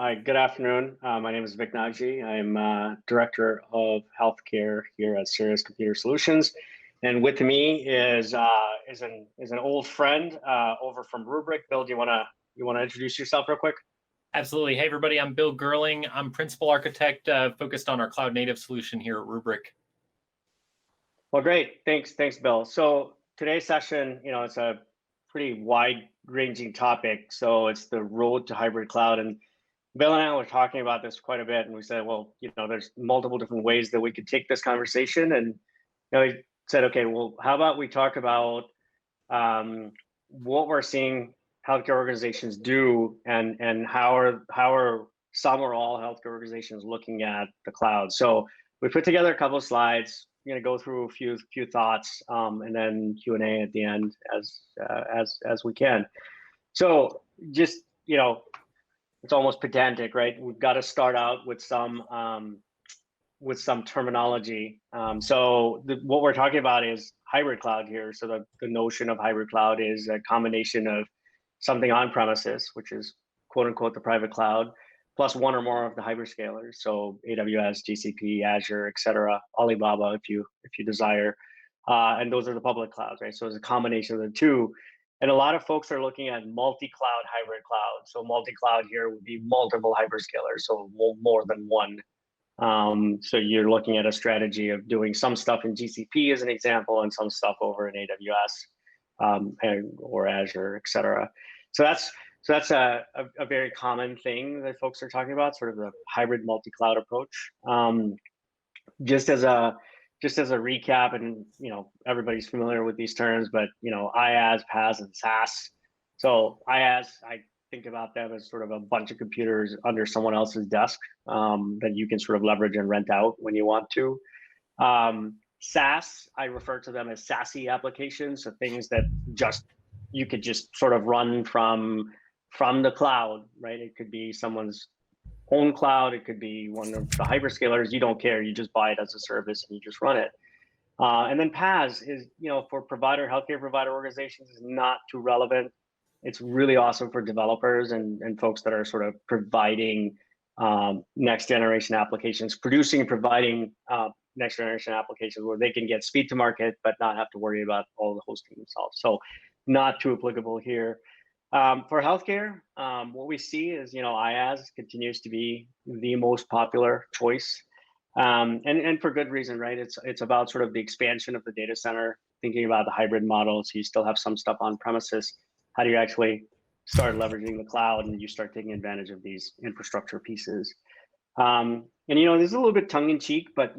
Hi, good afternoon. My name is Vik Nagjee. I'm Director of Healthcare here at Sirius Computer Solutions. And with me is an old friend over from Rubrik. Bill, do you wanna introduce yourself real quick? Absolutely. Hey, everybody, I'm Bill Gurling. I'm Principal Architect focused on our cloud native solution here at Rubrik. Well, great. Thanks, Bill. So today's session, it's a pretty wide-ranging topic. So it's the road to hybrid cloud. And Bill and I were talking about this quite a bit, and we said, well, there's multiple different ways that we could take this conversation. And we said, okay, well, how about we talk about what we're seeing healthcare organizations do, and how are some or all healthcare organizations looking at the cloud. So we put together a couple of slides. I'm going to go through a few thoughts, and then Q&A at the end as we can. So just it's almost pedantic, right? We've got to start out with some terminology. What we're talking about is hybrid cloud here. So the notion of hybrid cloud is a combination of something on premises, which is quote unquote the private cloud, plus one or more of the hyperscalers. So AWS, GCP, Azure, etc., Alibaba, if you desire, and those are the public clouds, right? So it's a combination of the two. And a lot of folks are looking at multi-cloud hybrid cloud. So multi-cloud here would be multiple hyperscalers, so more than one. So you're looking at a strategy of doing some stuff in GCP as an example, and some stuff over in AWS or Azure, et cetera. So that's a very common thing that folks are talking about, sort of the hybrid multi-cloud approach. Just as a recap, and everybody's familiar with these terms, but IaaS, PaaS, and SaaS. So IaaS, I think about them as sort of a bunch of computers under someone else's desk that you can sort of leverage and rent out when you want to. SaaS, I refer to them as SaaSy applications, so things that you could just sort of run from the cloud, right? It could be someone's own cloud, it could be one of the hyperscalers. You don't care, you just buy it as a service and you just run it. And then PaaS is, for healthcare provider organizations, is not too relevant. It's really awesome for developers and folks that are sort of providing next generation applications, providing next generation applications where they can get speed to market, but not have to worry about all the hosting themselves. So not too applicable here. For healthcare, what we see is, IaaS continues to be the most popular choice, and for good reason, right? It's about sort of the expansion of the data center, thinking about the hybrid model. So you still have some stuff on premises. How do you actually start leveraging the cloud, and you start taking advantage of these infrastructure pieces? And this is a little bit tongue in cheek, but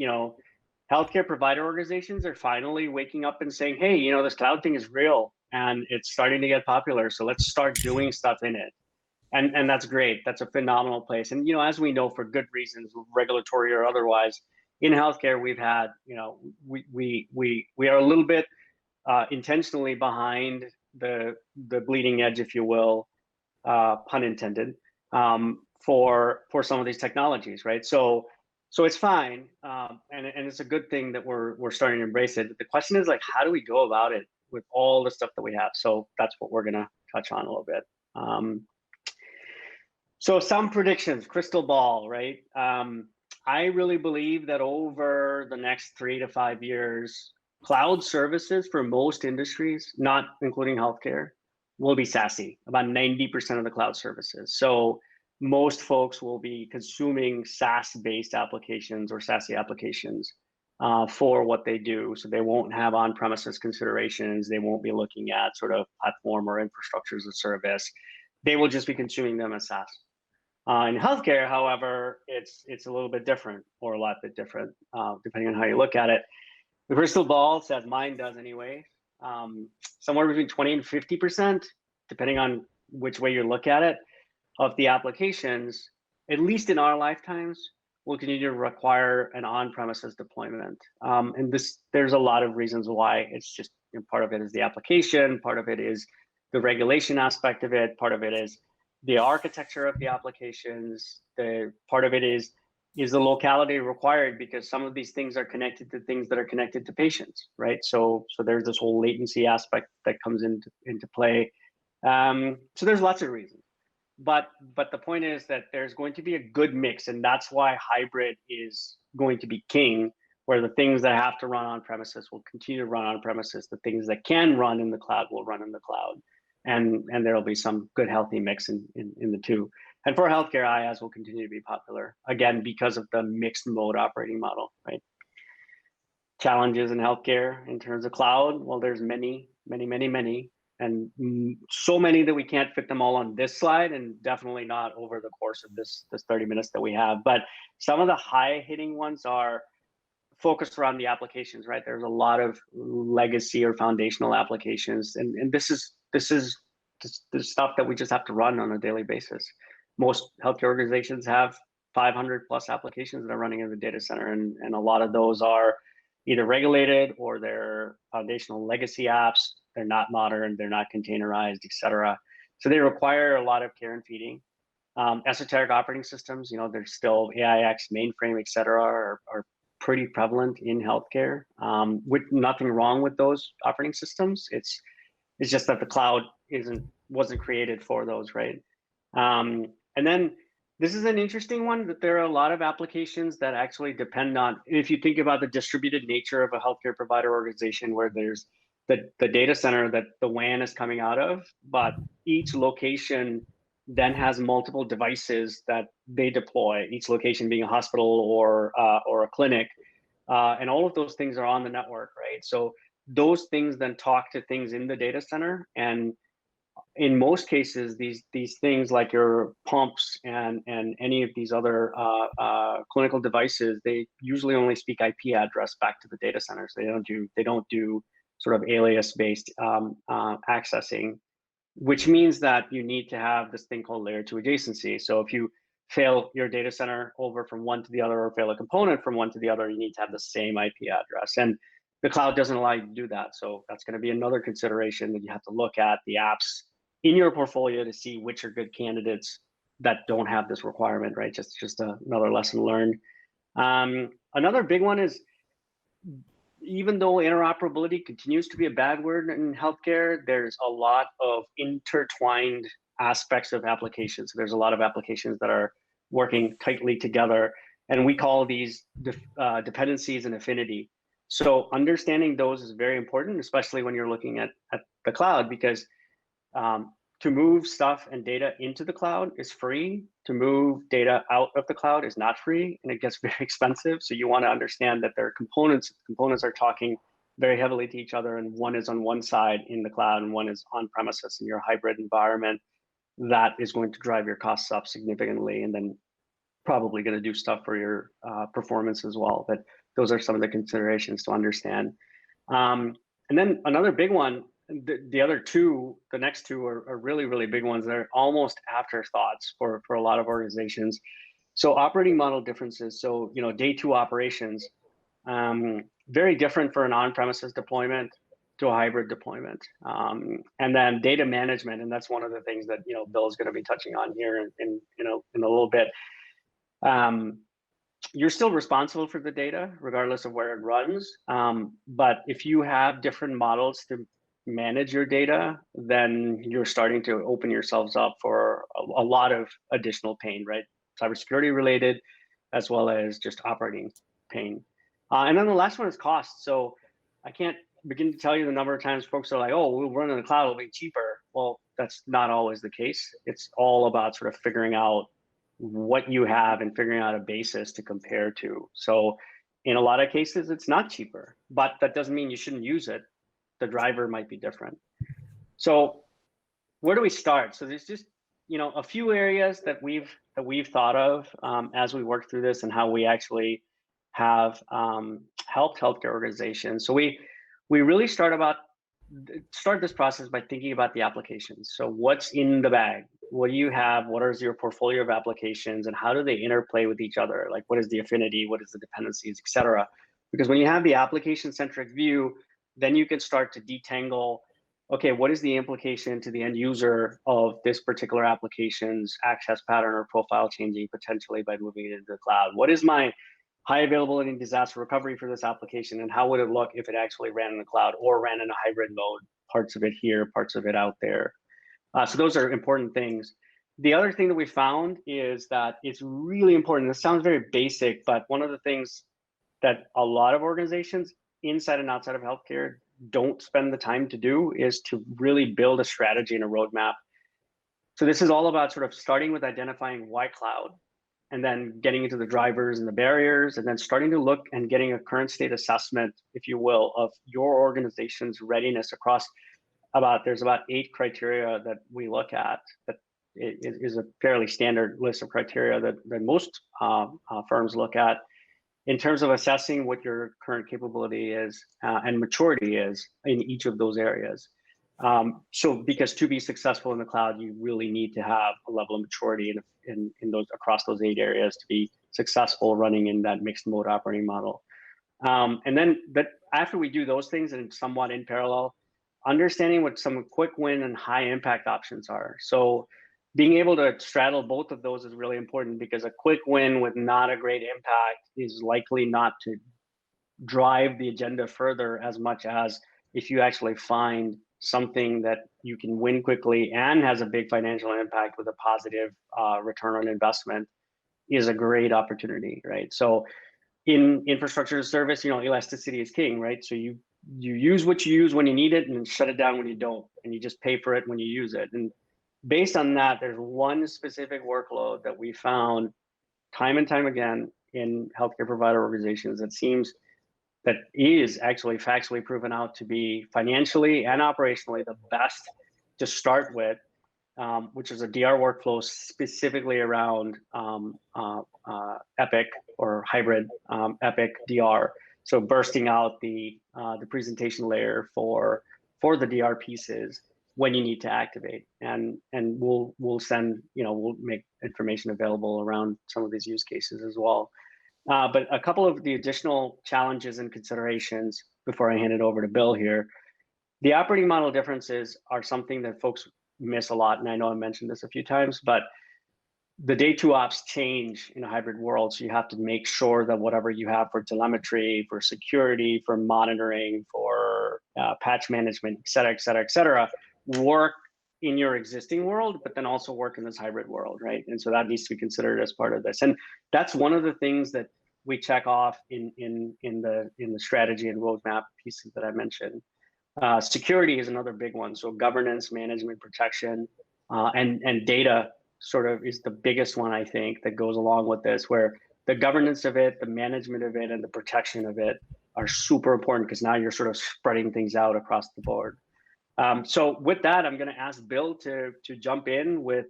healthcare provider organizations are finally waking up and saying, hey, this cloud thing is real and it's starting to get popular. So let's start doing stuff in it. And that's great. That's a phenomenal place. And, as we know, for good reasons, regulatory or otherwise, in healthcare, we've had, we are a little bit intentionally behind the bleeding edge, if you will, pun intended, for some of these technologies, right? So it's fine, and it's a good thing that we're starting to embrace it. But the question is, like, how do we go about it with all the stuff that we have? So that's what we're gonna touch on a little bit. So some predictions, crystal ball, right? I really believe that over the next 3 to 5 years, cloud services for most industries, not including healthcare, will be SaaSy, about 90% of the cloud services. So most folks will be consuming SaaS-based applications or SaaSy applications for what they do. So they won't have on-premises considerations. They won't be looking at sort of platform or infrastructure as a service. They will just be consuming them as SaaS. In healthcare, however, it's a little bit different, or a lot bit different, depending on how you look at it. The crystal ball says, mine does anyway, somewhere between 20 and 50%, depending on which way you look at it, of the applications, at least in our lifetimes, will continue to require an on-premises deployment. And there's a lot of reasons why. It's just, part of it is the application, part of it is the regulation aspect of it, part of it is the architecture of the applications, the part of it is the locality required, because some of these things are connected to things that are connected to patients, right? So there's this whole latency aspect that comes into play. So there's lots of reasons. but the point is that there's going to be a good mix, and that's why hybrid is going to be king, where the things that have to run on premises will continue to run on premises. The things that can run in the cloud will run in the cloud. And there'll be some good, healthy mix in the two. And for healthcare, IaaS will continue to be popular, again, because of the mixed mode operating model, right? Challenges in healthcare in terms of cloud, well, there's many, and so many that we can't fit them all on this slide, and definitely not over the course of this 30 minutes that we have. But some of the high-hitting ones are focused around the applications, right? There's a lot of legacy or foundational applications, and this is the stuff that we just have to run on a daily basis. Most healthcare organizations have 500 plus applications that are running in the data center, and a lot of those are either regulated or they're foundational legacy apps. They're not modern, they're not containerized, etc. So they require a lot of care and feeding. Esoteric operating systems, there's still AIX, mainframe, etc. are pretty prevalent in healthcare. With nothing wrong with those operating systems. It's just that the cloud wasn't created for those, right? And then this is an interesting one, that there are a lot of applications that actually depend on, if you think about the distributed nature of a healthcare provider organization, where there's the data center that the WAN is coming out of, but each location then has multiple devices that they deploy, each location being a hospital or a clinic, and all of those things are on the network, right? So those things then talk to things in the data center, and in most cases, these things like your pumps and any of these other clinical devices, they usually only speak IP address back to the data center. So they don't do sort of alias-based accessing, which means that you need to have this thing called layer 2 adjacency. So if you fail your data center over from one to the other, or fail a component from one to the other, you need to have the same IP address. And the cloud doesn't allow you to do that. So that's going to be another consideration that you have to look at the apps in your portfolio to see which are good candidates that don't have this requirement, right? Just another lesson learned. Another big one is, even though interoperability continues to be a bad word in healthcare, there's a lot of intertwined aspects of applications. So there's a lot of applications that are working tightly together, and we call these dependencies and affinity. So understanding those is very important, especially when you're looking at the cloud, because to move stuff and data into the cloud is free. To move data out of the cloud is not free, and it gets very expensive. So you want to understand that there are components. Components are talking very heavily to each other, and one is on one side in the cloud and one is on premises in your hybrid environment. That is going to drive your costs up significantly, and then probably going to do stuff for your performance as well. But those are some of the considerations to understand. And then another big one, the other two, the next two are really, really big ones. They're almost afterthoughts for a lot of organizations. So operating model differences. So, day two operations, very different for an on-premises deployment to a hybrid deployment. And then data management, and that's one of the things that Bill is going to be touching on here in a little bit. You're still responsible for the data regardless of where it runs. But if you have different models to manage your data, then you're starting to open yourselves up for a lot of additional pain, right? Cybersecurity related, as well as just operating pain. And then the last one is cost. So I can't begin to tell you the number of times folks are like, oh, we'll run in the cloud, it'll be cheaper. Well, that's not always the case. It's all about sort of figuring out what you have and figuring out a basis to compare to. So in a lot of cases, it's not cheaper, but that doesn't mean you shouldn't use it. The driver might be different. So where do we start? So there's just a few areas that we've thought of as we work through this, and how we actually have helped healthcare organizations. So we really start this process by thinking about the applications. So what's in the bag? What do you have? What is your portfolio of applications, and how do they interplay with each other? Like, what is the affinity? What is the dependencies, et cetera? Because when you have the application-centric view, then you can start to detangle, okay, what is the implication to the end user of this particular application's access pattern or profile changing potentially by moving it into the cloud? What is my high availability and disaster recovery for this application, and how would it look if it actually ran in the cloud or ran in a hybrid mode, parts of it here, parts of it out there? So those are important things. The other thing that we found is that it's really important. This sounds very basic, but one of the things that a lot of organizations inside and outside of healthcare don't spend the time to do is to really build a strategy and a roadmap. So this is all about sort of starting with identifying why cloud, and then getting into the drivers and the barriers, and then starting to look and getting a current state assessment, if you will, of your organization's readiness across there's about 8 criteria that we look at that is a fairly standard list of criteria that most firms look at in terms of assessing what your current capability is and maturity is in each of those areas. So because to be successful in the cloud, you really need to have a level of maturity in those across those 8 areas to be successful running in that mixed mode operating model. And then after we do those things and somewhat in parallel, understanding what some quick win and high impact options are. So being able to straddle both of those is really important, because a quick win with not a great impact is likely not to drive the agenda further as much as if you actually find something that you can win quickly and has a big financial impact with a positive return on investment is a great opportunity, right? So in infrastructure as a service, elasticity is king, right? So you use what you use when you need it and shut it down when you don't, and you just pay for it when you use it. And based on that, there's one specific workload that we found time and time again in healthcare provider organizations that is actually factually proven out to be financially and operationally the best to start with, which is a DR workflow specifically around Epic or hybrid Epic DR. So bursting out the presentation layer for the DR pieces when you need to activate, and we'll make information available around some of these use cases as well. But a couple of the additional challenges and considerations before I hand it over to Bill here. The operating model differences are something that folks miss a lot, and I know I mentioned this a few times, but the day 2 ops change in a hybrid world, so you have to make sure that whatever you have for telemetry, for security, for monitoring, for patch management, et cetera, work in your existing world, but then also work in this hybrid world, right? And so that needs to be considered as part of this. And that's one of the things that we check off in the strategy and roadmap pieces that I mentioned. Security is another big one. So governance, management, protection, and data sort of is the biggest one, I think, that goes along with this, where the governance of it, the management of it, and the protection of it are super important, because now you're sort of spreading things out across the board. So with that, I'm going to ask Bill to jump in with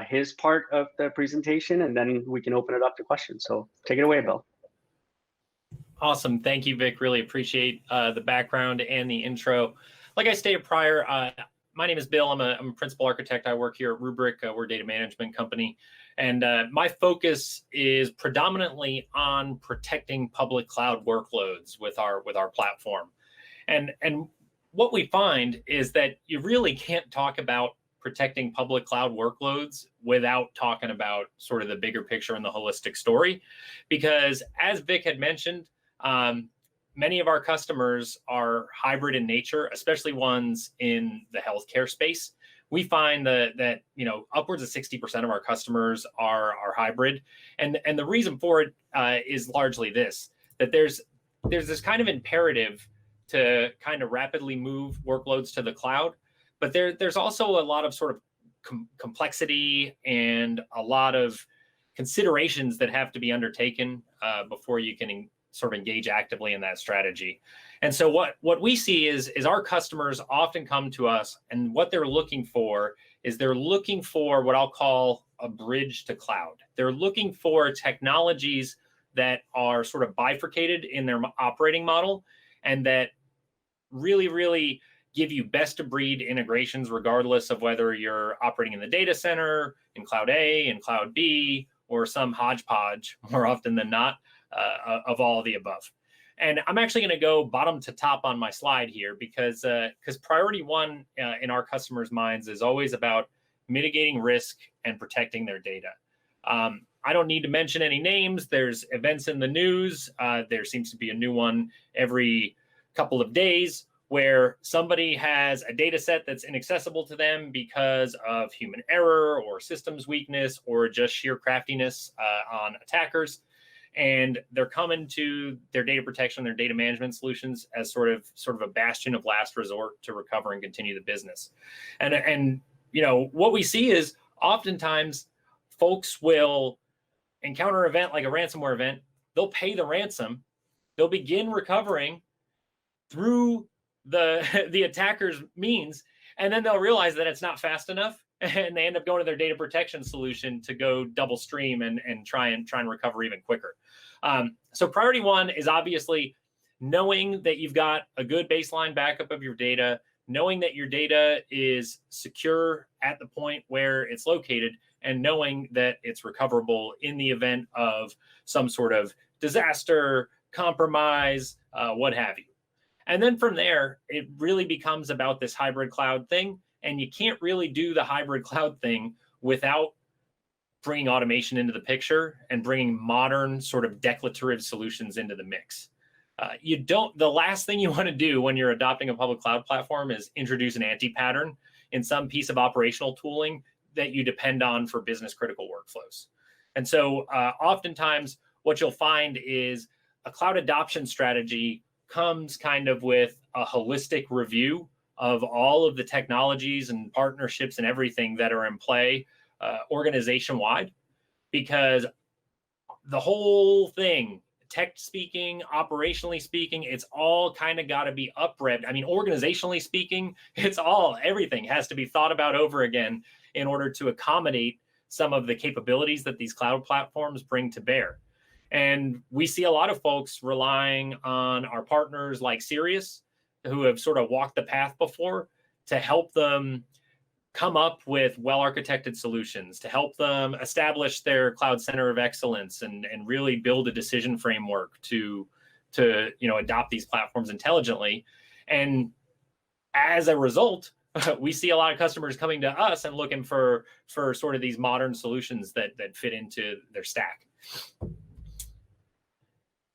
his part of the presentation, and then we can open it up to questions. So take it away, Bill. Awesome. Thank you, Vik. Really appreciate the background and the intro. Like I stated prior, my name is Bill. I'm a principal architect. I work here at Rubrik. We're a data management company. And my focus is predominantly on protecting public cloud workloads with our platform. And what we find is that you really can't talk about protecting public cloud workloads without talking about sort of the bigger picture and the holistic story. Because as Vik had mentioned, many of our customers are hybrid in nature, especially ones in the healthcare space. We find that upwards of 60% of our customers are hybrid, and the reason for it is largely this: that there's this kind of imperative to kind of rapidly move workloads to the cloud, but there's also a lot of sort of complexity and a lot of considerations that have to be undertaken before you can sort of engage actively in that strategy. And so what we see is our customers often come to us, and what they're looking for is they're looking for what I'll call a bridge to cloud. They're looking for technologies that are sort of bifurcated in their operating model, and that really give you best of breed integrations, regardless of whether you're operating in the data center, in cloud A, in cloud B, or some hodgepodge, more often than not, of all of the above. And I'm actually going to go bottom to top on my slide here, because priority one in our customers' minds is always about mitigating risk and protecting their data. I don't need to mention any names. There's events in the news. There seems to be a new one every couple of days where somebody has a data set that's inaccessible to them because of human error or systems weakness or just sheer craftiness on attackers. And they're coming to their data protection, their data management solutions as sort of a bastion of last resort to recover and continue the business. And what we see is oftentimes folks will encounter an event like a ransomware event. They'll pay the ransom. They'll begin recovering through the attacker's means, and then they'll realize that it's not fast enough, and they end up going to their data protection solution to go double stream and try and recover even quicker. So priority one is obviously knowing that you've got a good baseline backup of your data, knowing that your data is secure at the point where it's located, and knowing that it's recoverable in the event of some sort of disaster, compromise, what have you. And then from there, it really becomes about this hybrid cloud thing. And you can't really do the hybrid cloud thing without bringing automation into the picture and bringing modern sort of declarative solutions into the mix. The last thing you want to do when you're adopting a public cloud platform is introduce an anti-pattern in some piece of operational tooling that you depend on for business critical workflows. And so oftentimes what you'll find is a cloud adoption strategy comes kind of with a holistic review of all of the technologies and partnerships and everything that are in play organization-wide, because the whole thing, tech speaking, operationally speaking, it's all kind of got to be up-revved. I mean, organizationally speaking, everything has to be thought about over again in order to accommodate some of the capabilities that these cloud platforms bring to bear. And we see a lot of folks relying on our partners like Sirius, who have sort of walked the path before, to help them come up with well-architected solutions, to help them establish their cloud center of excellence and really build a decision framework to adopt these platforms intelligently. And as a result, we see a lot of customers coming to us and looking for sort of these modern solutions that fit into their stack.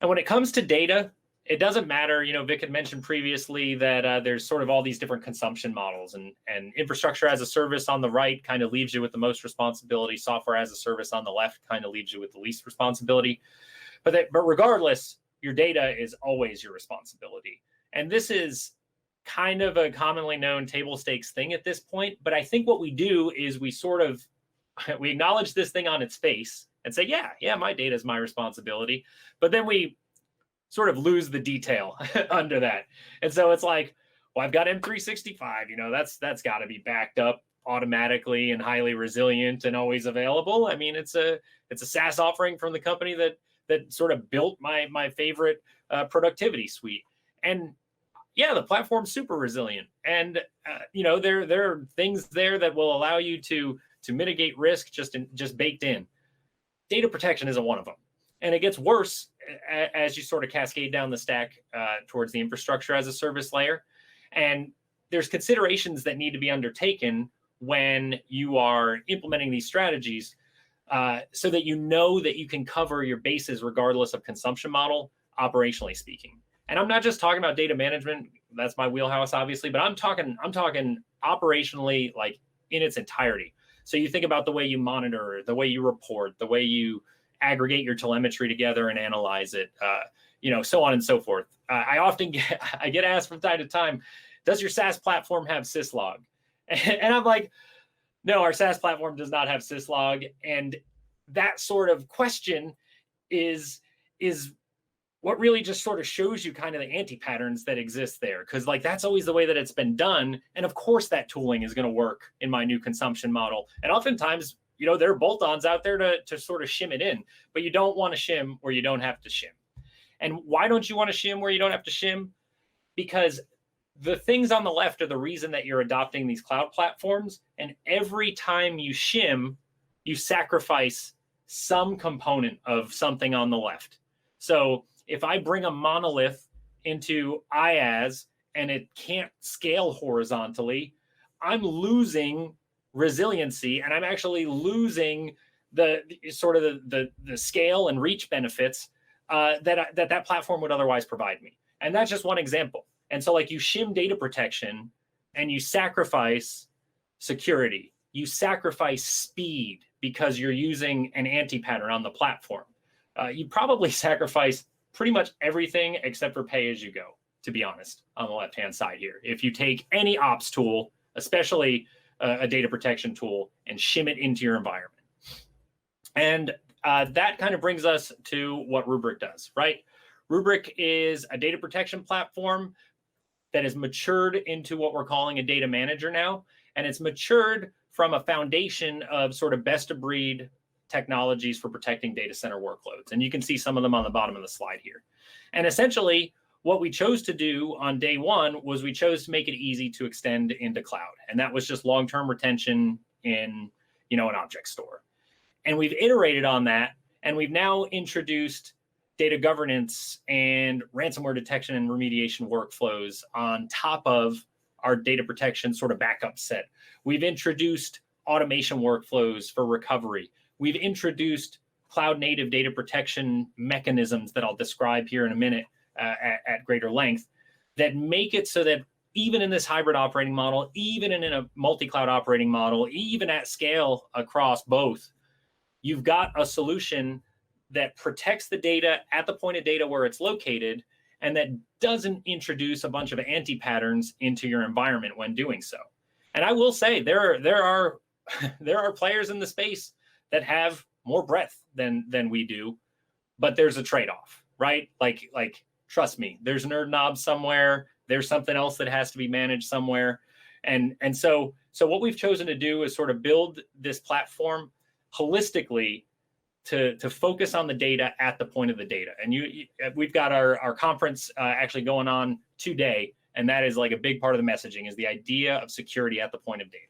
And when it comes to data, it doesn't matter. Vik had mentioned previously that there's sort of all these different consumption models, and infrastructure as a service on the right kind of leaves you with the most responsibility. Software as a service on the left kind of leaves you with the least responsibility. But regardless, your data is always your responsibility. And this is kind of a commonly known table stakes thing at this point. But I think what we do is we acknowledge this thing on its face and say, yeah, my data is my responsibility. But then we sort of lose the detail under that. And so it's like, well, I've got M365, that's got to be backed up automatically and highly resilient and always available. I mean, it's a SaaS offering from the company that sort of built my favorite productivity suite. And yeah, the platform's super resilient. And there are things there that will allow you to mitigate risk just baked in. Data protection isn't one of them. And it gets worse as you sort of cascade down the stack towards the infrastructure as a service layer. And there's considerations that need to be undertaken when you are implementing these strategies so that you know that you can cover your bases regardless of consumption model, operationally speaking. And I'm not just talking about data management. That's my wheelhouse, obviously, but I'm talking operationally, like in its entirety. So you think about the way you monitor, the way you report, the way you aggregate your telemetry together and analyze it, so on and so forth. I get asked from time to time, does your SaaS platform have syslog? And I'm like, no, our SaaS platform does not have syslog. And that sort of question is what really just sort of shows you kind of the anti-patterns that exist there. Because that's always the way that it's been done. And of course that tooling is going to work in my new consumption model. And oftentimes, there are bolt-ons out there to sort of shim it in, but you don't want to shim where you don't have to shim. And why don't you want to shim where you don't have to shim? Because the things on the left are the reason that you're adopting these cloud platforms. And every time you shim, you sacrifice some component of something on the left. So if I bring a monolith into IaaS and it can't scale horizontally, I'm losing resiliency, and I'm actually losing the sort of the scale and reach benefits that platform would otherwise provide me. And that's just one example. And so like you shim data protection and you sacrifice security, you sacrifice speed because you're using an anti-pattern on the platform. You probably sacrifice pretty much everything except for pay as you go, to be honest, on the left-hand side here. If you take any ops tool, especially a data protection tool, and shim it into your environment. And that kind of brings us to what Rubrik does, right? Rubrik is a data protection platform that has matured into what we're calling a data manager now. And it's matured from a foundation of sort of best of breed technologies for protecting data center workloads. And you can see some of them on the bottom of the slide here. And essentially, what we chose to do on day one was we chose to make it easy to extend into cloud. And that was just long-term retention in, an object store. And we've iterated on that, and we've now introduced data governance and ransomware detection and remediation workflows on top of our data protection sort of backup set. We've introduced automation workflows for recovery. We've introduced cloud native data protection mechanisms that I'll describe here in a minute at greater length that make it so that even in this hybrid operating model, even in a multi-cloud operating model, even at scale across both, you've got a solution that protects the data at the point of data where it's located, and that doesn't introduce a bunch of anti-patterns into your environment when doing so. And I will say there are players in the space that have more breadth than we do, but there's a trade-off, right? Like trust me, there's nerd knobs somewhere. There's something else that has to be managed somewhere. And so what we've chosen to do is sort of build this platform holistically to focus on the data at the point of the data. And we've got our conference actually going on today, and that is like a big part of the messaging is the idea of security at the point of data.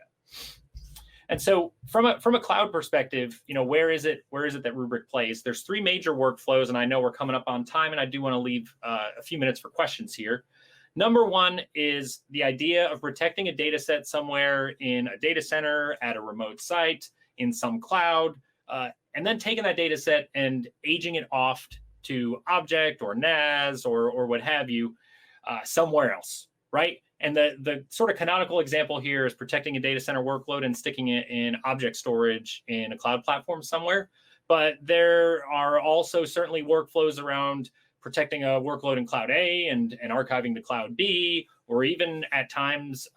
And so from a cloud perspective, where is it that Rubrik plays? There's three major workflows, and I know we're coming up on time, and I do want to leave a few minutes for questions here. Number one is the idea of protecting a data set somewhere in a data center, at a remote site, in some cloud, and then taking that data set and aging it off to object or NAS or what have you somewhere else, right? And the sort of canonical example here is protecting a data center workload and sticking it in object storage in a cloud platform somewhere. But there are also certainly workflows around protecting a workload in cloud A and archiving to cloud B, or even at times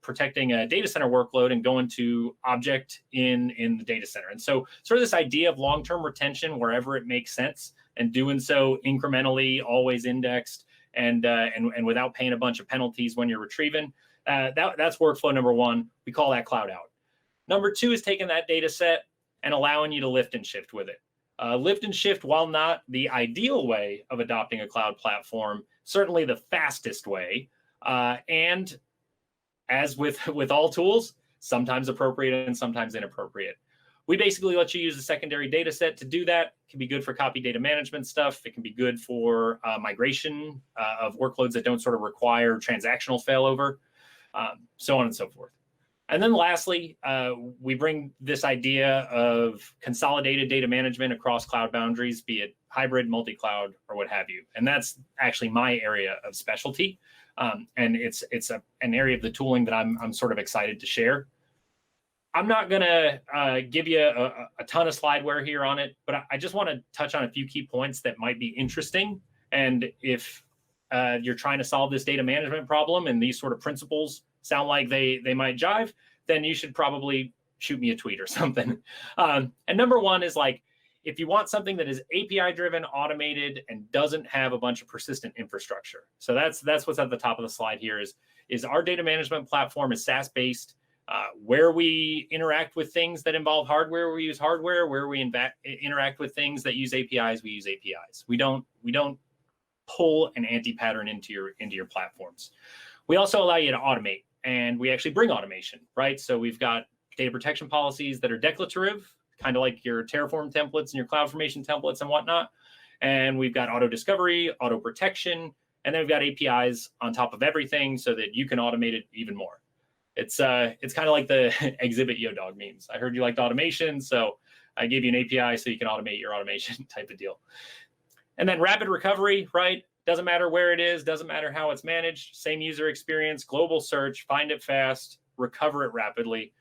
protecting a data center workload and going to object in the data center. And so sort of this idea of long-term retention wherever it makes sense, and doing so incrementally, always indexed, and without paying a bunch of penalties when you're retrieving. That's workflow number one. We call that cloud out. Number two is taking that data set and allowing you to lift and shift with it. Lift and shift, while not the ideal way of adopting a cloud platform, certainly the fastest way. And as with all tools, sometimes appropriate and sometimes inappropriate. We basically let you use a secondary data set to do that. It can be good for copy data management stuff. It can be good for migration of workloads that don't sort of require transactional failover, so on and so forth. And then lastly, we bring this idea of consolidated data management across cloud boundaries, be it hybrid, multi-cloud, or what have you. And that's actually my area of specialty. And it's an area of the tooling that I'm sort of excited to share. I'm not going to give you a ton of slideware here on it, but I just want to touch on a few key points that might be interesting. And if you're trying to solve this data management problem and these sort of principles sound like they might jive, then you should probably shoot me a tweet or something. And number one is like, if you want something that is API driven, automated, and doesn't have a bunch of persistent infrastructure. So that's what's at the top of the slide here is our data management platform is SaaS based. Where we interact with things that involve hardware, we use hardware. Where we interact with things that use APIs, we use APIs. We don't pull an anti-pattern into your platforms. We also allow you to automate, and we actually bring automation, right? So we've got data protection policies that are declarative, kind of like your Terraform templates and your CloudFormation templates and whatnot. And we've got auto discovery, auto protection, and then we've got APIs on top of everything so that you can automate it even more. It's kind of like the exhibit yo dog memes. I heard you liked automation, so I gave you an API so you can automate your automation type of deal. And then rapid recovery, right? Doesn't matter where it is, doesn't matter how it's managed, same user experience, global search, find it fast, recover it rapidly.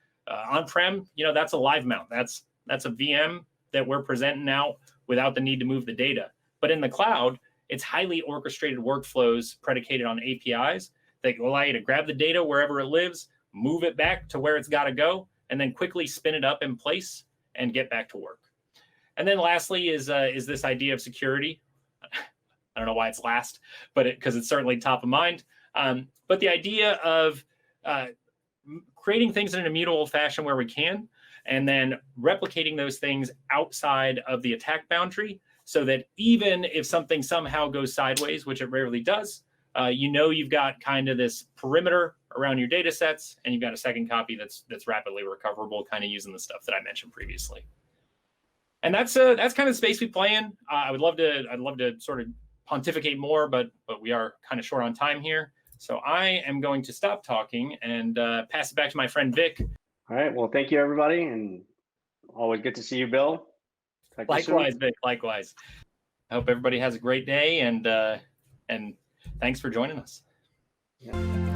On-prem, that's a live mount. That's a VM that we're presenting out without the need to move the data. But in the cloud, it's highly orchestrated workflows predicated on APIs that allow you to grab the data wherever it lives, move it back to where it's got to go, and then quickly spin it up in place and get back to work. And then lastly is this idea of security. I don't know why it's last, but because it's certainly top of mind. But the idea of creating things in an immutable fashion where we can, and then replicating those things outside of the attack boundary, so that even if something somehow goes sideways, which it rarely does, you've got kind of this perimeter around your data sets, and you've got a second copy that's rapidly recoverable, kind of using the stuff that I mentioned previously. And that's kind of the space we play in. I'd love to sort of pontificate more, but we are kind of short on time here. So I am going to stop talking and pass it back to my friend Vik. All right. Well, thank you, everybody, and always good to see you, Bill. Likewise, Vik. Likewise. I hope everybody has a great day, and thanks for joining us. Yeah.